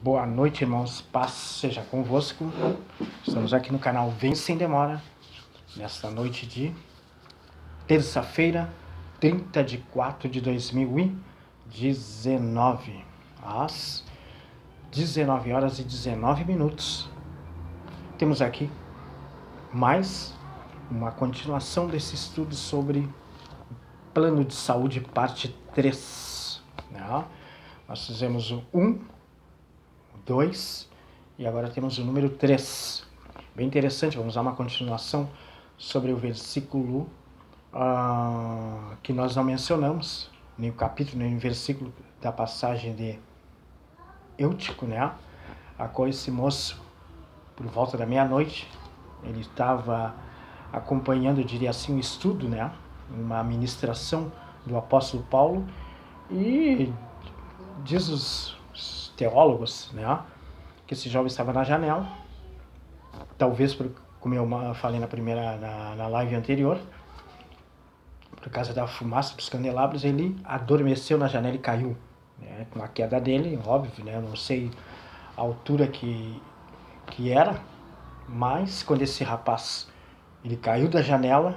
Boa noite, irmãos. Paz seja convosco. Estamos aqui no canal Vem Sem Demora, nesta noite de terça-feira, 30 de 4 de 2019, às 19 horas e 19 minutos. Temos aqui mais uma continuação desse estudo sobre Plano de Saúde, parte 3. Nós fizemos o 1, 2 e agora temos o número 3. Bem interessante, vamos dar uma continuação sobre o versículo que nós não mencionamos, nem o capítulo, nem o versículo da passagem de Eutico, a qual esse moço, por volta da meia-noite, ele estava acompanhando, eu diria assim, um estudo, uma ministração do apóstolo Paulo, e diz os teólogos, que esse jovem estava na janela, talvez como eu falei na live anterior, por causa da fumaça dos candelabros, ele adormeceu na janela e caiu, com a queda dele, óbvio, não sei a altura que era, mas quando esse rapaz ele caiu da janela,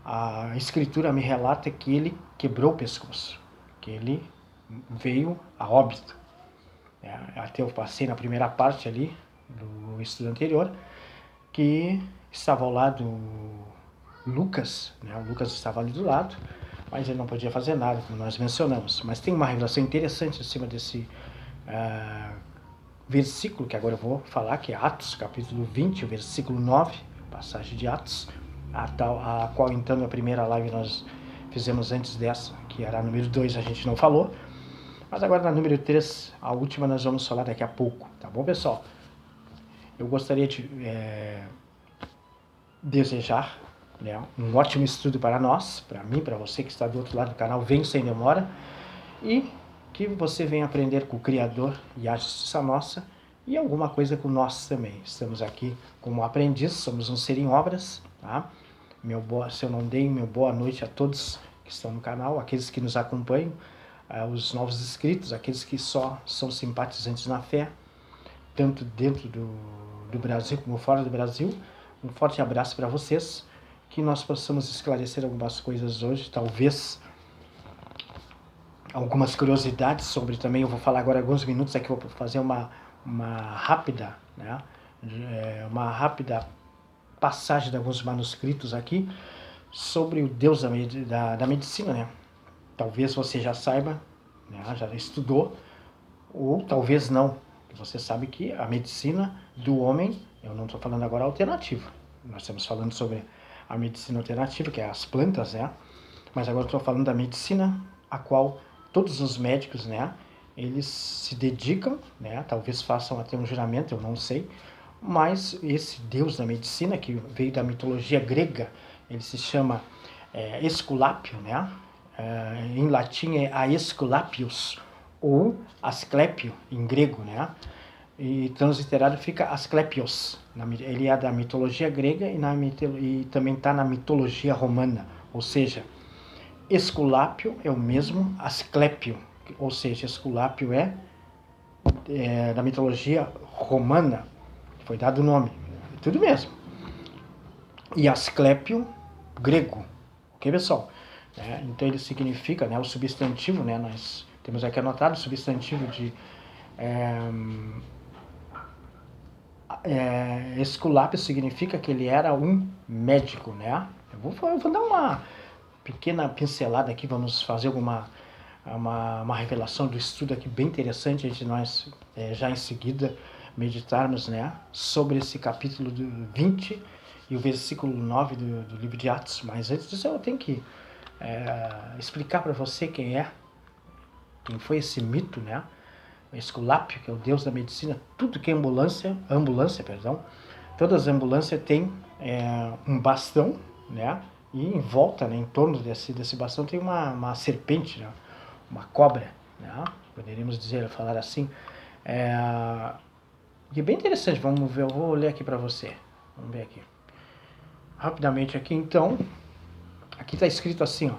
a escritura me relata que ele quebrou o pescoço, que ele veio a óbito. Até eu passei na primeira parte ali do estudo anterior, que estava ao lado Lucas, o Lucas estava ali do lado, mas ele não podia fazer nada, como nós mencionamos. Mas tem uma revelação interessante em cima desse versículo que agora eu vou falar, que é Atos, capítulo 20, versículo 9, passagem de Atos, a qual então na primeira live nós fizemos antes dessa, que era a número 2, a gente não falou, mas agora na número 3, a última, nós vamos falar daqui a pouco, tá bom, pessoal? Eu gostaria de desejar um ótimo estudo para nós, para mim, para você que está do outro lado do canal Vem Sem Demora, e que você venha aprender com o Criador e a justiça nossa, e alguma coisa com nós também. Estamos aqui como aprendiz, somos um ser em obras, tá? Se eu não dei, meu boa noite a todos que estão no canal, aqueles que nos acompanham, os novos inscritos, aqueles que só são simpatizantes na fé, tanto dentro do Brasil como fora do Brasil. Um forte abraço para vocês, que nós possamos esclarecer algumas coisas hoje, talvez algumas curiosidades sobre também. Eu vou falar agora alguns minutos aqui, vou fazer uma rápida, uma rápida passagem de alguns manuscritos aqui sobre o Deus da medicina, Talvez você já saiba, já estudou, ou talvez não. Você sabe que a medicina do homem, eu não estou falando agora alternativa, nós estamos falando sobre a medicina alternativa, que é as plantas, mas agora estou falando da medicina a qual todos os médicos, eles se dedicam, talvez façam até um juramento, eu não sei, mas esse Deus da medicina, que veio da mitologia grega, ele se chama Esculápio, em latim é Aesculapius, ou Asclépio, em grego, e transliterado fica Asclepios. Ele é da mitologia grega e também está na mitologia romana, ou seja, Esculápio é o mesmo Asclépio, ou seja, Esculápio é da mitologia romana, foi dado o nome, tudo mesmo. E Asclépio, grego, ok, pessoal? Então ele significa, o substantivo, nós temos aqui anotado o substantivo de Esculápio significa que ele era um médico, Eu vou dar uma pequena pincelada aqui, vamos fazer uma revelação do estudo aqui bem interessante, de nós já em seguida meditarmos, sobre esse capítulo 20 e o versículo 9 do livro de Atos. Mas antes disso eu tenho que explicar para você quem foi esse mito, Esculápio, que é o Deus da medicina. Tudo que é ambulância, todas as ambulâncias têm um bastão, e em volta, em torno desse bastão tem uma serpente, uma cobra, poderíamos falar assim. E é bem interessante, vamos ver, eu vou ler aqui para você. Vamos ver aqui. Rapidamente aqui, então, aqui está escrito assim,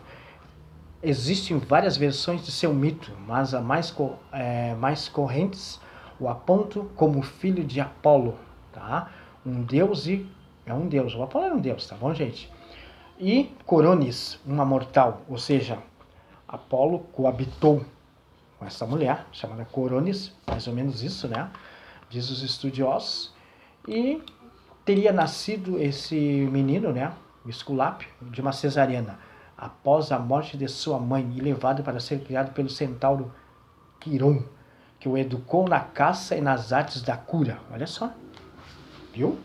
existem várias versões de seu mito, mas as mais correntes o aponto como filho de Apolo, tá? Um deus é um deus, o Apolo era um deus, tá bom, gente? E Coronis, uma mortal, ou seja, Apolo coabitou com essa mulher, chamada Coronis, mais ou menos isso, né? Diz os estudiosos. E teria nascido esse menino, né? O Esculápio, de uma cesariana, após a morte de sua mãe e levado para ser criado pelo centauro Quiron, que o educou na caça e nas artes da cura. Olha só, viu?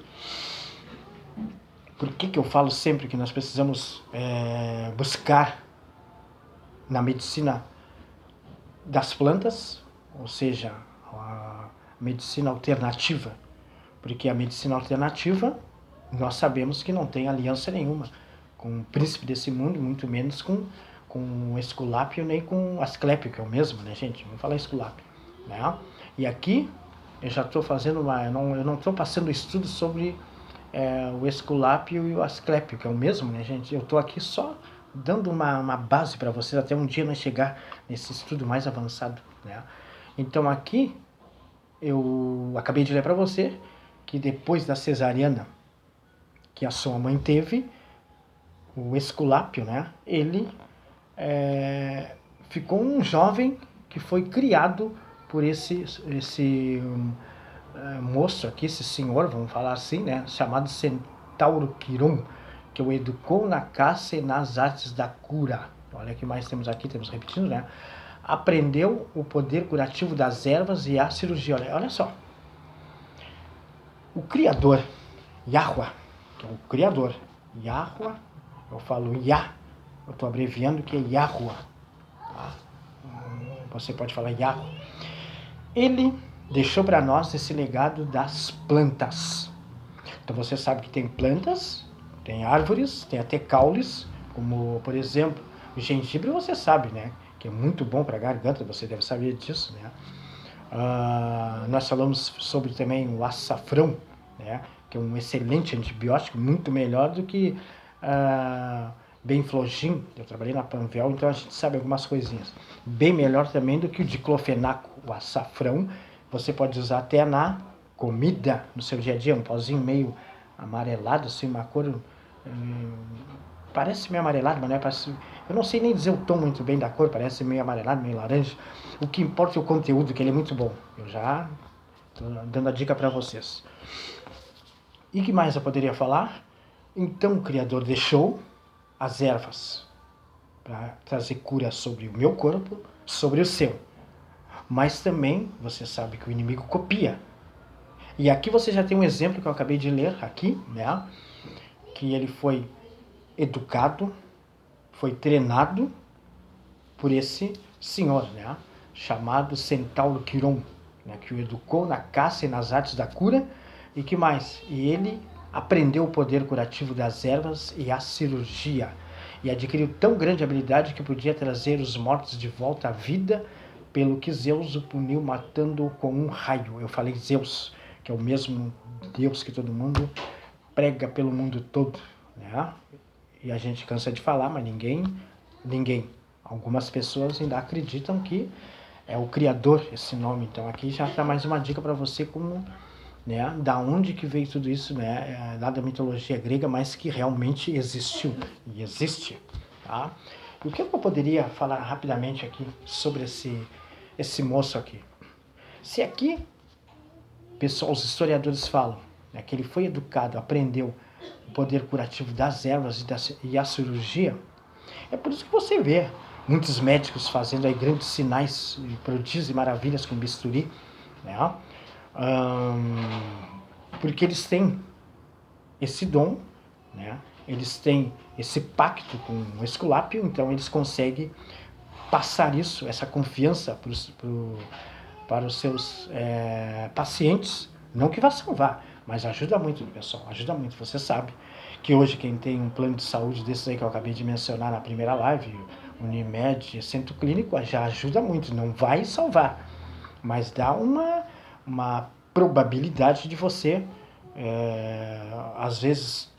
Por que eu falo sempre que nós precisamos buscar na medicina das plantas, ou seja, a medicina alternativa? Porque a medicina alternativa, nós sabemos que não tem aliança nenhuma com o príncipe desse mundo, muito menos com o Esculápio, nem com Asclépio, que é o mesmo, né, gente? Vamos falar Esculápio, né? E aqui eu já estou fazendo eu não estou passando estudo sobre o Esculápio e o Asclépio, que é o mesmo, né, gente? Eu estou aqui só dando uma base para vocês, até um dia nós chegar nesse estudo mais avançado, né? Então aqui eu acabei de ler para você que depois da cesariana que a sua mãe teve, o Esculápio, né, ele ficou um jovem que foi criado por esse moço aqui, esse senhor, vamos falar assim, né, chamado Centauro Quiron, que o educou na caça e nas artes da cura. Olha o que mais temos aqui, temos repetindo, né? Aprendeu o poder curativo das ervas e a cirurgia. Olha só. O Criador, Yahweh, que é o Criador, Yahweh, eu falo Yah, eu estou abreviando que é Yahweh, tá? Você pode falar Yahweh. Ele deixou para nós esse legado das plantas. Então você sabe que tem plantas, tem árvores, tem até caules, como por exemplo o gengibre, você sabe, né? Que é muito bom para a garganta, você deve saber disso, né? Nós falamos sobre também o açafrão, né? Que é um excelente antibiótico, muito melhor do que Benflogin. Eu trabalhei na Panvel, então a gente sabe algumas coisinhas. Bem melhor também do que o diclofenaco, o açafrão. Você pode usar até na comida, no seu dia a dia, um pozinho meio amarelado, assim, uma cor... parece meio amarelado, mas não é, parece, eu não sei nem dizer o tom muito bem da cor, parece meio amarelado, meio laranja. O que importa é o conteúdo, que ele é muito bom. Eu já estou dando a dica para vocês. E que mais eu poderia falar? Então o Criador deixou as ervas para trazer cura sobre o meu corpo, sobre o seu. Mas também você sabe que o inimigo copia. E aqui você já tem um exemplo que eu acabei de ler aqui, né? Que ele foi educado, foi treinado por esse senhor, né? Chamado Centauro Quiron, né? Que o educou na caça e nas artes da cura. E que mais? E ele aprendeu o poder curativo das ervas e a cirurgia. E adquiriu tão grande habilidade que podia trazer os mortos de volta à vida, pelo que Zeus o puniu matando-o com um raio. Eu falei Zeus, que é o mesmo Deus que todo mundo prega pelo mundo todo, né? E a gente cansa de falar, mas ninguém. Algumas pessoas ainda acreditam que é o Criador esse nome. Então aqui já está mais uma dica para você como, né, da onde que veio tudo isso, né, lá da mitologia grega, mas que realmente existiu e existe, tá? E o que eu poderia falar rapidamente aqui sobre esse moço aqui? Se aqui, pessoal, os historiadores falam, né, que ele foi educado, aprendeu o poder curativo das ervas e a cirurgia, é por isso que você vê muitos médicos fazendo aí grandes sinais, prodígios e maravilhas com bisturi, né? Porque eles têm esse dom, né? Eles têm esse pacto com o Esculápio, então eles conseguem passar isso, essa confiança para os seus pacientes, não que vá salvar, mas ajuda muito, pessoal, ajuda muito. Você sabe que hoje quem tem um plano de saúde desses aí que eu acabei de mencionar na primeira live, Unimed, Centro Clínico, já ajuda muito, não vai salvar, mas dá uma probabilidade de você, às vezes,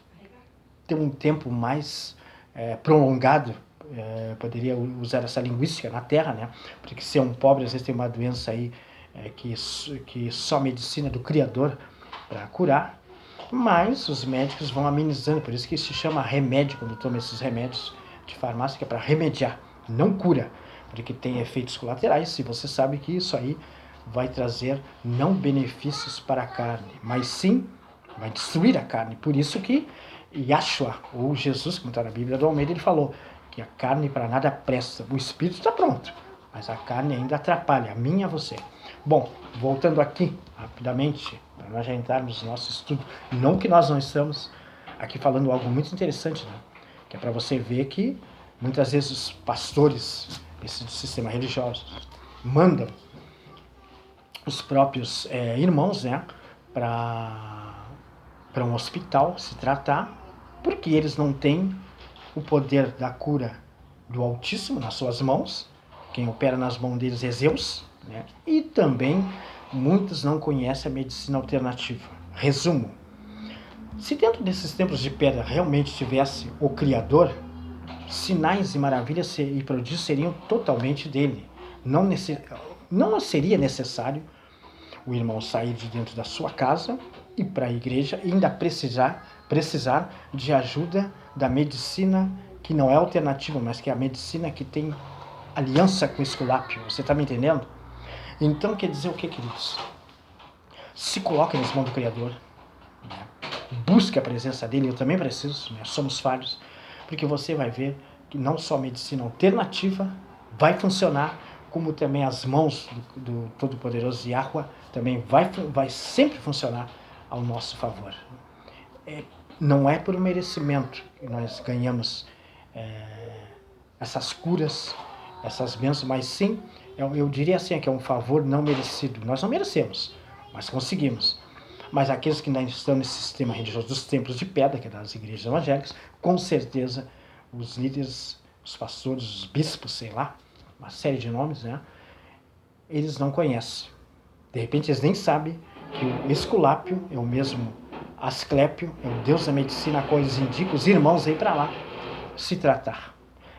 ter um tempo mais prolongado, poderia usar essa linguística na Terra, né? Porque ser um pobre, às vezes tem uma doença aí que só a medicina do Criador para curar, mas os médicos vão amenizando, por isso que se chama remédio quando toma esses remédios de farmácia, que é para remediar, não cura, porque tem efeitos colaterais, e você sabe que isso aí vai trazer não benefícios para a carne, mas sim vai destruir a carne. Por isso que Yahshua, ou Jesus, como está na Bíblia do Almeida, ele falou que a carne para nada presta, o espírito está pronto, mas a carne ainda atrapalha, a mim e a você. Bom, voltando aqui rapidamente, para nós já entrarmos no nosso estudo, não que nós não estamos aqui falando algo muito interessante, né? Que é para você ver que muitas vezes os pastores, esse sistema religioso, mandam os próprios irmãos, né, para um hospital se tratar, porque eles não têm o poder da cura do Altíssimo nas suas mãos, quem opera nas mãos deles é Zeus, né? E também muitos não conhecem a medicina alternativa. Resumo, se dentro desses templos de pedra realmente tivesse o Criador, sinais e maravilhas e prodígios seriam totalmente dele. Não seria necessário o irmão sair de dentro da sua casa e para a igreja e ainda precisar de ajuda da medicina que não é alternativa, mas que é a medicina que tem aliança com o Esculápio. Você está me entendendo? Então quer dizer o que, queridos? Se coloque nas mãos do Criador, né? Busque a presença dele, eu também preciso, né? Somos falhos, porque você vai ver que não só a medicina alternativa vai funcionar, como também as mãos do Todo-Poderoso Yahweh também vai sempre funcionar ao nosso favor. Não é por merecimento que nós ganhamos essas curas, essas bênçãos, mas sim, eu diria assim, que é um favor não merecido. Nós não merecemos, mas conseguimos. Mas aqueles que ainda estão nesse sistema religioso dos templos de pedra, que é das igrejas evangélicas, com certeza os líderes, os pastores, os bispos, sei lá, uma série de nomes, né? Eles não conhecem. De repente eles nem sabem que o Esculápio é o mesmo Asclépio, é o Deus da medicina, a qual eles indicam os irmãos aí para lá se tratar.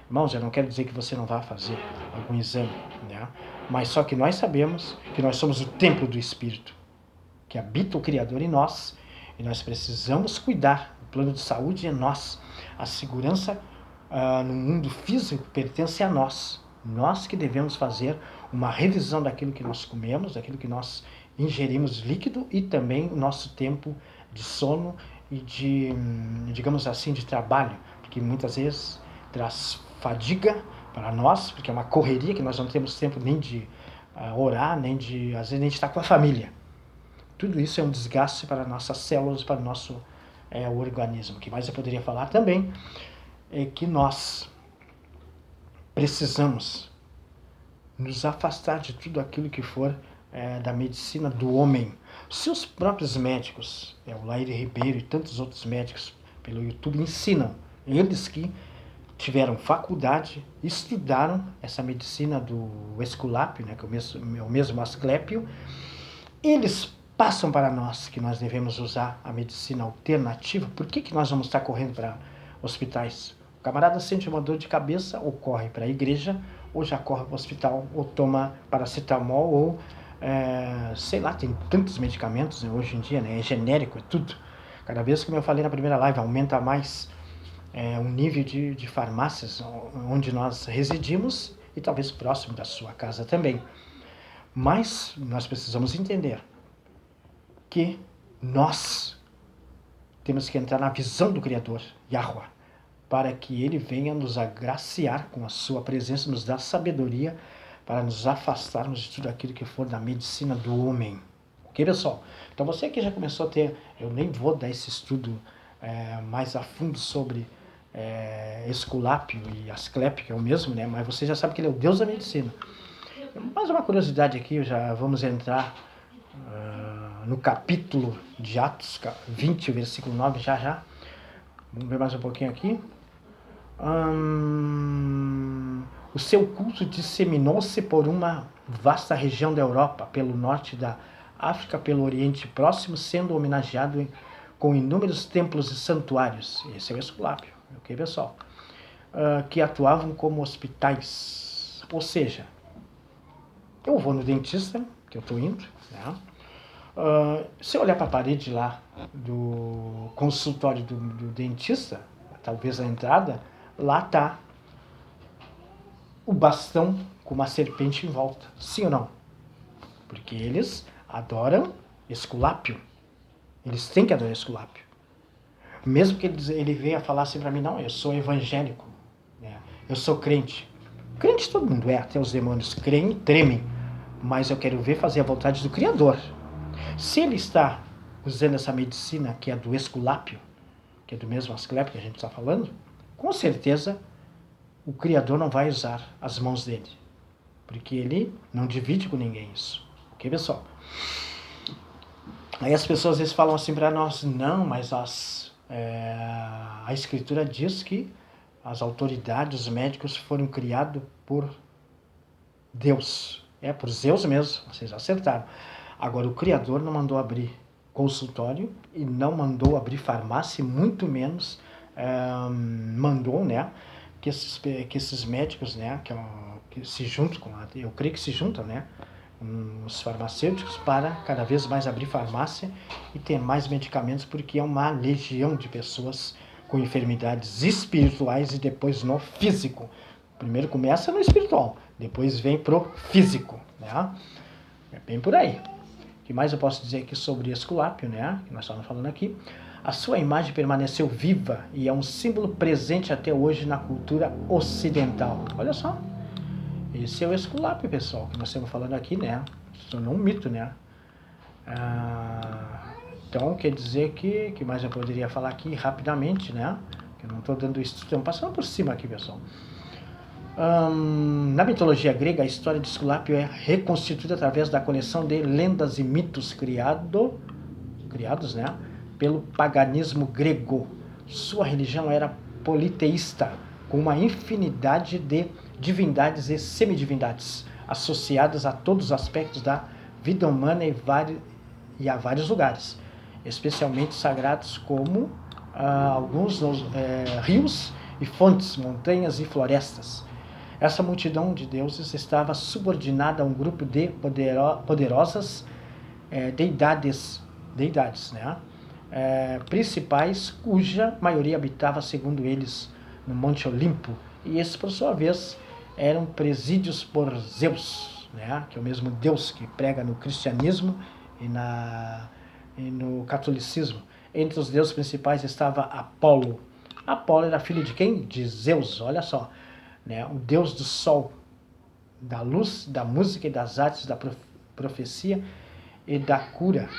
Irmãos, eu não quero dizer que você não vá fazer algum exame, né? Mas só que nós sabemos que nós somos o templo do Espírito, que habita o Criador em nós, e nós precisamos cuidar. O plano de saúde é nós. A segurança no mundo físico pertence a nós. Nós que devemos fazer uma revisão daquilo que nós comemos, daquilo que nós ingerimos líquido e também o nosso tempo de sono e de, digamos assim, de trabalho, porque muitas vezes traz fadiga para nós, porque é uma correria que nós não temos tempo nem de orar, nem de, às vezes, nem de estar com a família. Tudo isso é um desgaste para nossas células, para o nosso organismo. O que mais eu poderia falar também é que nós precisamos nos afastar de tudo aquilo que for da medicina do homem. Seus próprios médicos, o Laíre Ribeiro e tantos outros médicos pelo YouTube ensinam, eles que tiveram faculdade, estudaram essa medicina do Esculápio, né, que é o mesmo Asclépio, eles passam para nós que nós devemos usar a medicina alternativa. Por que nós vamos estar correndo para hospitais? O camarada sente uma dor de cabeça, ou corre para a igreja, ou já corre para o hospital, ou toma paracetamol, ou sei lá, tem tantos medicamentos, né, hoje em dia, né, é genérico, é tudo. Cada vez, como eu falei na primeira live, aumenta mais o nível de farmácias onde nós residimos e talvez próximo da sua casa também. Mas nós precisamos entender que nós temos que entrar na visão do Criador, Yahweh, para que Ele venha nos agraciar com a sua presença, nos dar sabedoria para nos afastarmos de tudo aquilo que for da medicina do homem. Ok, pessoal? Então você que já começou a ter, eu nem vou dar esse estudo mais a fundo sobre Esculápio e Asclépio, que é o mesmo, né? Mas você já sabe que ele é o Deus da medicina. Mais uma curiosidade aqui, já vamos entrar no capítulo de Atos 20, versículo 9, já. Vamos ver mais um pouquinho aqui. O seu culto disseminou-se por uma vasta região da Europa, pelo norte da África, pelo Oriente Próximo, sendo homenageado com inúmeros templos e santuários. Esse é o Esculápio, ok, pessoal? Que atuavam como hospitais. Ou seja, eu vou no dentista, que eu estou indo, né? Se eu olhar para a parede lá do consultório do dentista, talvez a entrada, lá está o bastão com uma serpente em volta. Sim ou não? Porque eles adoram Esculápio. Eles têm que adorar Esculápio. Mesmo que ele venha falar assim para mim, não, eu sou evangélico, né? Eu sou crente. Crente todo mundo é, até os demônios creem, tremem. Mas eu quero ver fazer a vontade do Criador. Se ele está usando essa medicina que é do Esculápio, que é do mesmo Asclepio que a gente está falando, com certeza o Criador não vai usar as mãos dele. Porque ele não divide com ninguém isso. Ok, pessoal? Aí as pessoas às vezes falam assim para nós, não, mas a Escritura diz que as autoridades, os médicos foram criados por Deus. Por Zeus mesmo, vocês acertaram. Agora, o Criador não mandou abrir consultório e não mandou abrir farmácia, muito menos mandou, né, que esses médicos, né, que se juntam eu creio que se juntam, né, os farmacêuticos para cada vez mais abrir farmácia e ter mais medicamentos, porque é uma legião de pessoas com enfermidades espirituais e depois no físico. Primeiro começa no espiritual, depois vem pro físico, né? É bem por aí. O que mais eu posso dizer aqui sobre Esculápio, né? Que nós estamos falando aqui. A sua imagem permaneceu viva e é um símbolo presente até hoje na cultura ocidental. Olha só. Esse é o Esculápio, pessoal, que nós estamos falando aqui, né? Se tornou um mito, né? Então, quer dizer que mais eu poderia falar aqui rapidamente, né? Que eu não estou dando estudo, estamos passando por cima aqui, pessoal. Na mitologia grega, a história de Esculápio é reconstituída através da coleção de lendas e mitos criados, né, pelo paganismo grego. Sua religião era politeísta, com uma infinidade de divindades e semidivindades, associadas a todos os aspectos da vida humana e a vários lugares, especialmente sagrados como alguns rios e fontes, montanhas e florestas. Essa multidão de deuses estava subordinada a um grupo de poderosas deidades, né? Principais, cuja maioria habitava, segundo eles, no Monte Olimpo, e esses, por sua vez, eram presídios por Zeus, né? Que é o mesmo Deus que prega no cristianismo e no catolicismo. Entre os deuses principais estava Apolo. Apolo era filho de quem? De Zeus, olha só. Né, o deus do sol, da luz, da música e das artes, da profecia e da cura,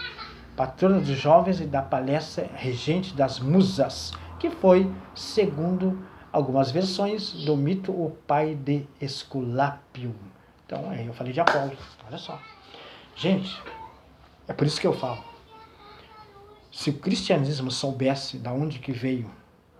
patrono dos jovens e da palestra, regente das musas, que foi, segundo algumas versões do mito, o pai de Esculápio. Então, aí eu falei de Apolo, olha só. Gente, é por isso que eu falo, se o cristianismo soubesse de onde que veio,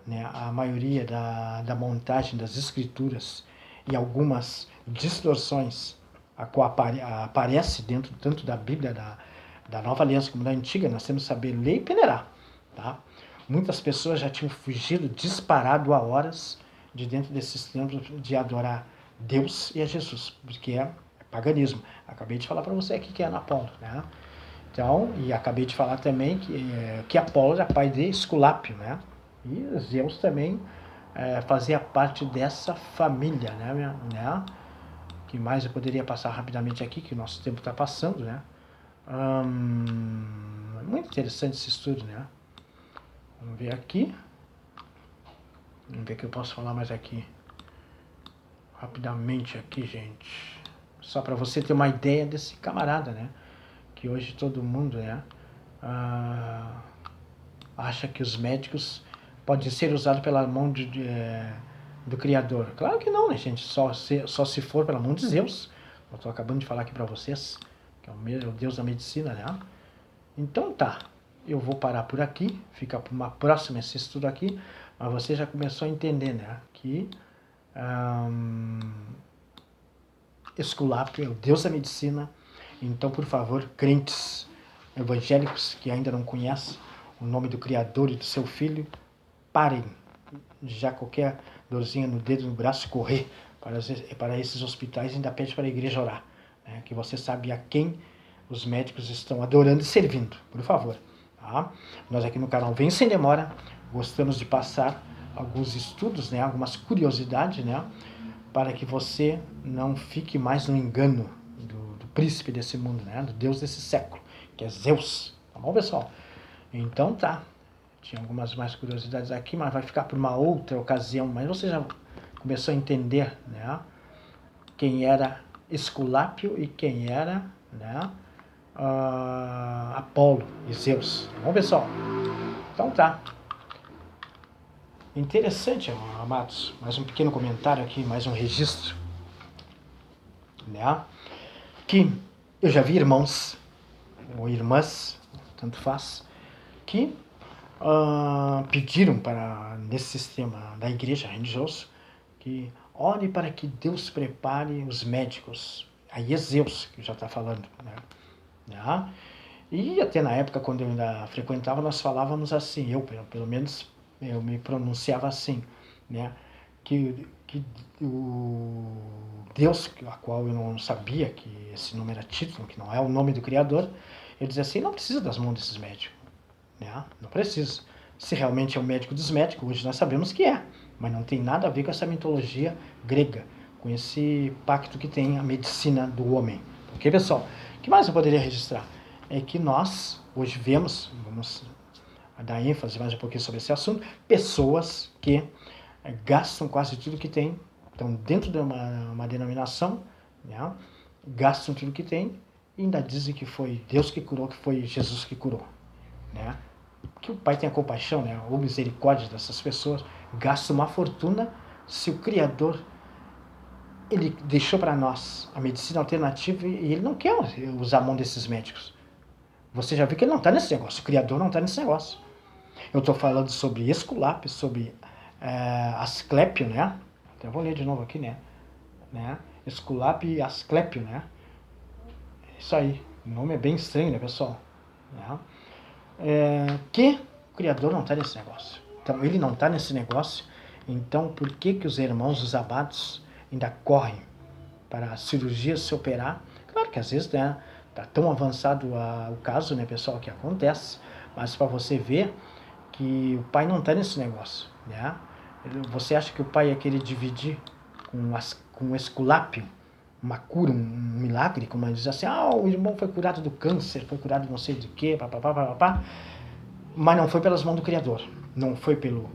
né, a maioria da montagem das escrituras e algumas distorções a qual aparece dentro tanto da Bíblia da Nova Aliança como da Antiga, nós temos que saber ler e peneirar, tá? Muitas pessoas já tinham fugido disparado há horas de dentro desses templos de adorar Deus e a Jesus, porque é paganismo. Acabei de falar para você aqui que é Apolo, né? Então, e acabei de falar também que Apolo era pai de Esculápio, né? E Zeus também fazia parte dessa família, né? Que mais eu poderia passar rapidamente aqui, que o nosso tempo está passando, né? É muito interessante esse estudo, né? Vamos ver aqui. Vamos ver o que eu posso falar mais aqui. Rapidamente aqui, gente. Só para você ter uma ideia desse camarada, né? Que hoje todo mundo, né? Acha que os médicos podem ser usados pela mão do Criador. Claro que não, né, gente? Só se for pela mão de Zeus. Eu estou acabando de falar aqui para vocês, que é o Deus da medicina, né? Então tá, eu vou parar por aqui, fica para uma próxima esse estudo aqui, mas você já começou a entender, né? Que Esculápio é o Deus da medicina. Então, por favor, crentes evangélicos que ainda não conhecem o nome do Criador e do seu Filho, parem já qualquer dorzinha no dedo, no braço, correr para esses hospitais e ainda pede para a igreja orar, né? Que você sabe a quem os médicos estão adorando e servindo, por favor. Tá? Nós aqui no canal Vem Sem Demora gostamos de passar alguns estudos, né, algumas curiosidades, né, para que você não fique mais no engano do príncipe desse mundo, né, do Deus desse século, que é Zeus. Tá bom, pessoal? Então tá. Tinha algumas mais curiosidades aqui, mas vai ficar por uma outra ocasião. Mas você já começou a entender, né, quem era Esculápio e quem era, né, Apolo e Zeus. Tá bom, pessoal? Então tá. Interessante, amados. Mais um pequeno comentário aqui, mais um registro, né, que eu já vi irmãos ou irmãs, tanto faz, que pediram para, nesse sistema da igreja religioso, que ore para que Deus prepare os médicos. Aí é Zeus que já está falando, né? E até na época, quando eu ainda frequentava, nós falávamos assim, eu pelo menos eu me pronunciava assim, né? Que o Deus, a qual eu não sabia que esse nome era título, que não é o nome do Criador, eu dizia assim, não precisa das mãos desses médicos, né? Não precisa. Se realmente é o médico dos médicos, hoje nós sabemos que é, mas não tem nada a ver com essa mitologia grega, com esse pacto que tem a medicina do homem. Ok, pessoal? O que mais eu poderia registrar? É que nós hoje vemos, vamos dar ênfase mais um pouquinho sobre esse assunto, pessoas que gastam quase tudo que tem, estão dentro de uma denominação, né? Gastam tudo que tem e ainda dizem que foi Deus que curou, que foi Jesus que curou, né? Que o Pai tenha compaixão, né, ou misericórdia dessas pessoas, gasta uma fortuna se o Criador ele deixou para nós a medicina alternativa e ele não quer usar a mão desses médicos. Você já viu que ele não está nesse negócio, o Criador não está nesse negócio. Eu estou falando sobre Esculápio, sobre Asclépio, né? Então, eu vou ler de novo aqui, né? Esculápio e Asclépio, né? Isso aí, o nome é bem estranho, né, pessoal? Né? Que o Criador não está nesse negócio. Então, ele não está nesse negócio. Então, por que os irmãos, os abados, ainda correm para a cirurgia se operar? Claro que às vezes, né, está tão avançado o caso, né, pessoal, que acontece. Mas para você ver que o pai não está nesse negócio, né? Você acha que o pai ia querer dividir com o Esculápio uma cura, um milagre, como ele diz assim, o irmão foi curado do câncer, foi curado não sei de quê, mas não foi pelas mãos do Criador, não foi pelo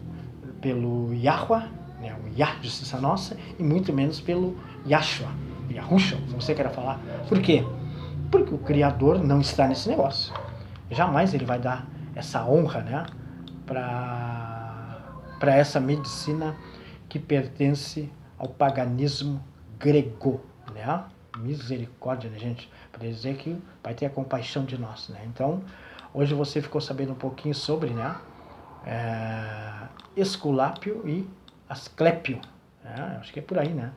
Yahweh, né, o Yah, justiça nossa, e muito menos pelo Yahshua, Yahushua, como você queira falar. Por quê? Porque o Criador não está nesse negócio. Jamais ele vai dar essa honra, né, para essa medicina que pertence ao paganismo grego, né? Misericórdia, né, gente? Para dizer que o Pai tem a compaixão de nós, né? Então, hoje você ficou sabendo um pouquinho sobre, né, Esculápio e Asclépio, né? Acho que é por aí, né?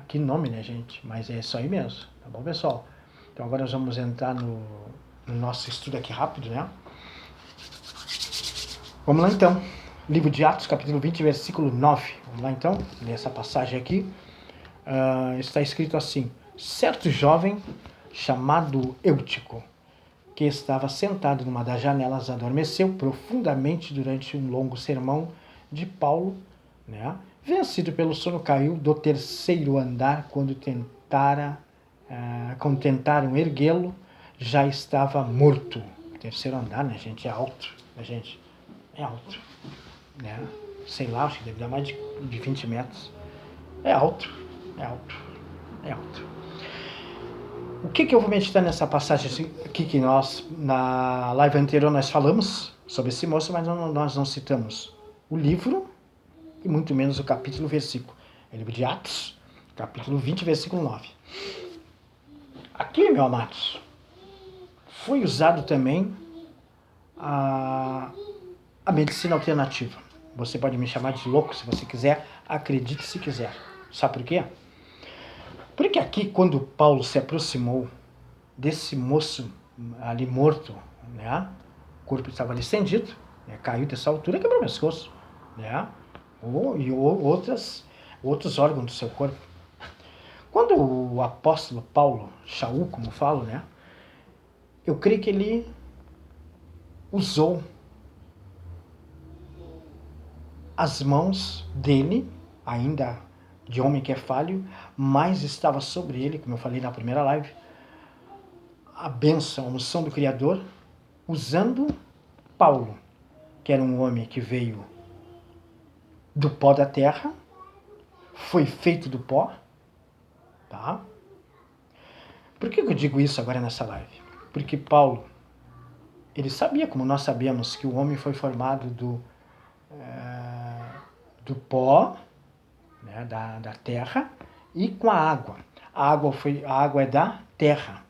Que nome, né, gente? Mas é isso aí mesmo, tá bom, pessoal? Então agora nós vamos entrar no nosso estudo aqui rápido, né? Vamos lá então. Livro de Atos, capítulo 20, versículo 9. Vamos lá então, nessa passagem aqui. Está escrito assim: certo jovem chamado Eutico, que estava sentado numa das janelas, adormeceu profundamente durante um longo sermão de Paulo, né? Vencido pelo sono, caiu do terceiro andar. Quando tentaram erguê-lo, já estava morto. Terceiro andar, né, gente? É alto, né, gente? É alto, né? Sei lá, acho que deve dar mais de 20 metros. É alto. O que eu vou meditar nessa passagem aqui que nós, na live anterior, nós falamos sobre esse moço, mas nós não citamos o livro e muito menos o capítulo, versículo. É o livro de Atos, capítulo 20, versículo 9. Aqui, meus amados, foi usado também a medicina alternativa. Você pode me chamar de louco se você quiser, acredite se quiser. Sabe por quê? Porque aqui, quando Paulo se aproximou desse moço ali morto, né? O corpo estava ali estendido, né? Caiu dessa altura e quebrou o pescoço, né? E outros órgãos do seu corpo. Quando o apóstolo Paulo, Shaul, como falo, né? eu creio que ele usou as mãos dele, ainda de homem que é falho, mas estava sobre ele, como eu falei na primeira live, a bênção, a unção do Criador, usando Paulo, que era um homem que veio do pó da terra, foi feito do pó, tá? Por que eu digo isso agora nessa live? Porque Paulo, ele sabia, como nós sabemos, que o homem foi formado do pó, né, da terra, e com a água. A água é da terra,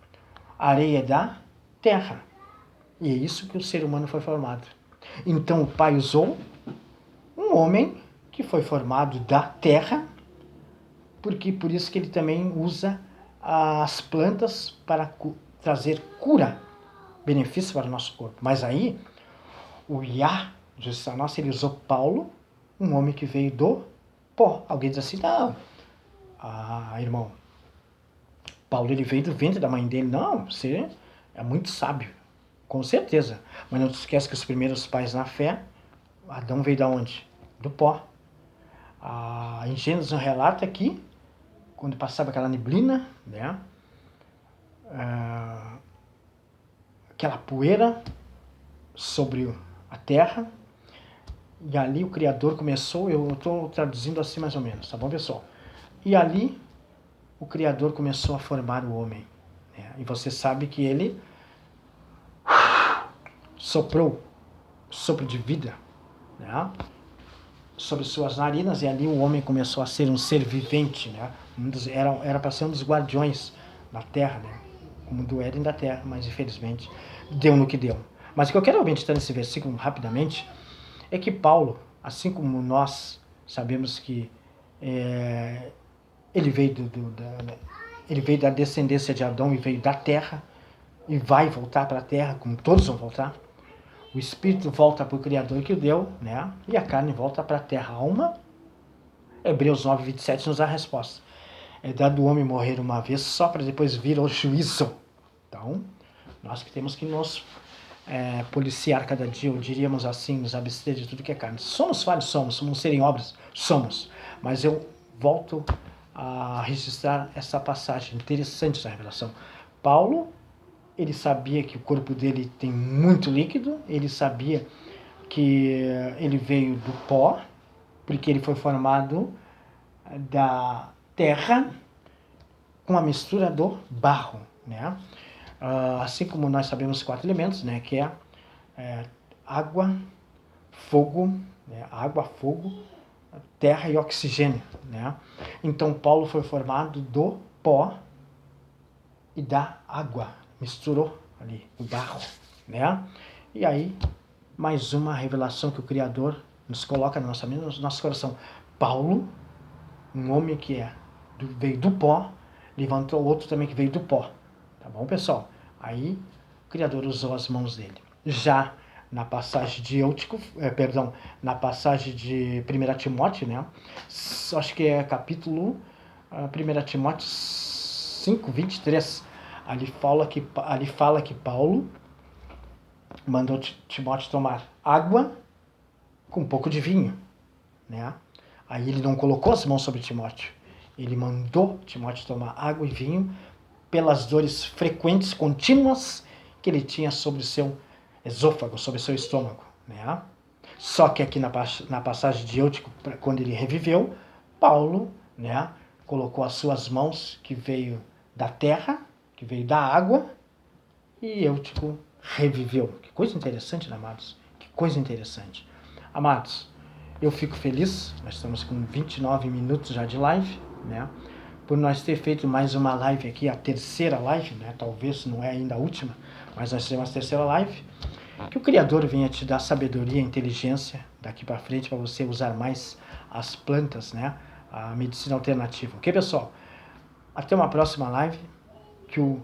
a areia é da terra. E é isso que o ser humano foi formado. Então o Pai usou um homem que foi formado da terra, porque por isso que ele também usa as plantas para trazer cura, benefício para o nosso corpo. Mas aí, o Yah, justiça nossa, ele usou Paulo, um homem que veio do pó. Alguém diz assim, não, irmão, Paulo ele veio do ventre da mãe dele. Não, você é muito sábio, com certeza. Mas não esquece que os primeiros pais na fé, Adão veio de onde? Do pó. Em Gênesis relata aqui, quando passava aquela neblina, né? Aquela poeira sobre a terra, e ali o Criador começou, eu estou traduzindo assim mais ou menos, tá bom, pessoal? E ali o Criador começou a formar o homem, né? E você sabe que ele soprou, sopro de vida, né, sobre suas narinas, e ali o homem começou a ser um ser vivente, né? Era para ser um dos guardiões da terra, né? Como do Éden da terra, mas infelizmente deu no que deu. Mas o que eu quero meditar nesse versículo rapidamente é que Paulo, assim como nós sabemos que ele veio ele veio da descendência de Adão e veio da terra e vai voltar para a terra, como todos vão voltar. O espírito volta para o Criador que o deu, né? E a carne volta para a terra. A alma, Hebreus 9, 27 nos dá a resposta. É dado o homem morrer uma vez só para depois vir ao juízo. Então, nós que temos que nos policiar cada dia, ou diríamos assim, nos abster de tudo que é carne. Somos falhos? Somos ser em obras? Somos. Mas eu volto a registrar essa passagem interessante da revelação. Paulo, ele sabia que o corpo dele tem muito líquido, ele sabia que ele veio do pó, porque ele foi formado da terra com a mistura do barro, né? Assim como nós sabemos os 4 elementos, né? Que é água, fogo, né? Água, fogo, terra e oxigênio, né? Então Paulo foi formado do pó e da água, misturou ali o barro, né? E aí mais uma revelação que o Criador nos coloca na nossa mente, no nosso coração. Paulo, um homem que veio do pó, levantou outro também que veio do pó. Tá bom, pessoal? Aí o Criador usou as mãos dele. Já na passagem de na passagem de 1 Timóteo, né? Acho que é capítulo 1 Timóteo 5, 23. Ali fala que Paulo mandou Timóteo tomar água com um pouco de vinho, né? Aí ele não colocou as mãos sobre Timóteo. Ele mandou Timóteo tomar água e vinho pelas dores frequentes, contínuas, que ele tinha sobre o seu esôfago, sobre o seu estômago, né? Só que aqui na passagem de Eutico, quando ele reviveu, Paulo, né, colocou as suas mãos, que veio da terra, que veio da água, e Eutico reviveu. Que coisa interessante, né, amados? Que coisa interessante. Amados, eu fico feliz, nós estamos com 29 minutos já de live, né? Por nós ter feito mais uma live aqui, a terceira live, né? Talvez não é ainda a última, mas nós temos a terceira live. Que o Criador venha te dar sabedoria e inteligência daqui para frente para você usar mais as plantas, né? A medicina alternativa. Ok, pessoal? Até uma próxima live. Que o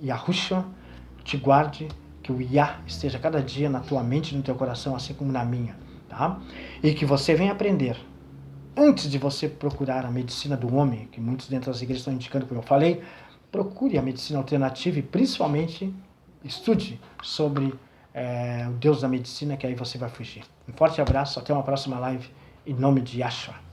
Yahushua te guarde, que o Yah esteja cada dia na tua mente e no teu coração, assim como na minha, tá? E que você venha aprender, antes de você procurar a medicina do homem, que muitos dentro das igrejas estão indicando, como eu falei, procure a medicina alternativa e principalmente estude sobre o Deus da medicina, que aí você vai fugir. Um forte abraço, até uma próxima live, em nome de Yahshua.